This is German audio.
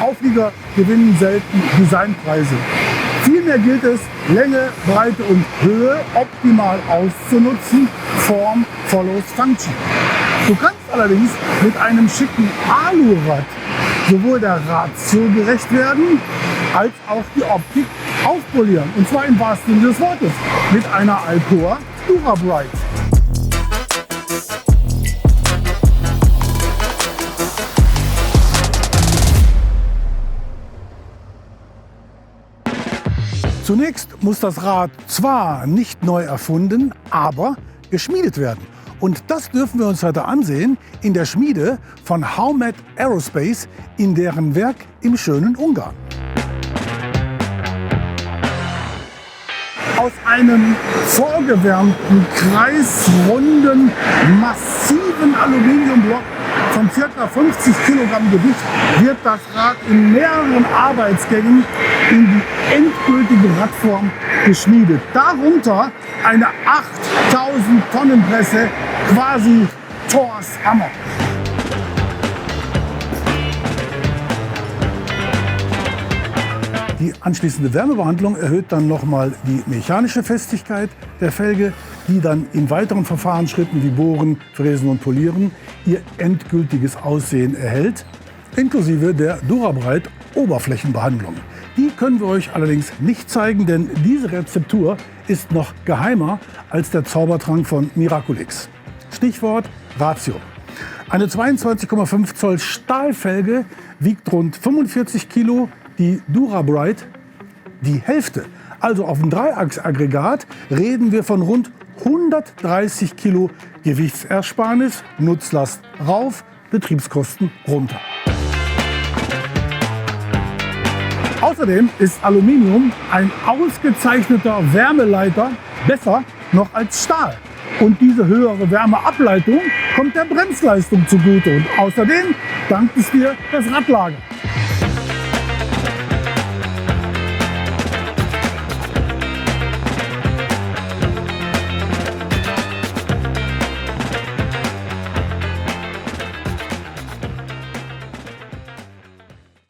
Auflieger gewinnen selten Designpreise. Vielmehr gilt es, Länge, Breite und Höhe optimal auszunutzen. Form follows Function. Du kannst allerdings mit einem schicken Alurad sowohl der Ratio gerecht werden, als auch die Optik aufpolieren. Und zwar im wahrsten Sinne des Wortes mit einer Alcoa Dura-Bright. Zunächst muss das Rad zwar nicht neu erfunden, aber geschmiedet werden. Und das dürfen wir uns heute ansehen in der Schmiede von Howmet Aerospace in deren Werk im schönen Ungarn. Aus einem vorgewärmten, kreisrunden, massiven Aluminiumblock von ca. 50 Kilogramm Gewicht wird das Rad in mehreren Arbeitsgängen in die endgültige Radform geschmiedet. Darunter eine 8000 Tonnen Presse, quasi Thors Hammer. Die anschließende Wärmebehandlung erhöht dann nochmal die mechanische Festigkeit der Felge, die dann in weiteren Verfahrensschritten wie Bohren, Fräsen und Polieren ihr endgültiges Aussehen erhält, inklusive der Dura-Bright Oberflächenbehandlung. Die können wir euch allerdings nicht zeigen, denn diese Rezeptur ist noch geheimer als der Zaubertrank von Miraculix. Stichwort Ratio. Eine 22,5 Zoll Stahlfelge wiegt rund 45 Kilo, die Dura-Bright die Hälfte. Also auf dem Dreiachsaggregat reden wir von rund 130 Kilo Gewichtsersparnis, Nutzlast rauf, Betriebskosten runter. Außerdem ist Aluminium ein ausgezeichneter Wärmeleiter, besser noch als Stahl. Und diese höhere Wärmeableitung kommt der Bremsleistung zugute. Und außerdem dankt es dir das Radlager.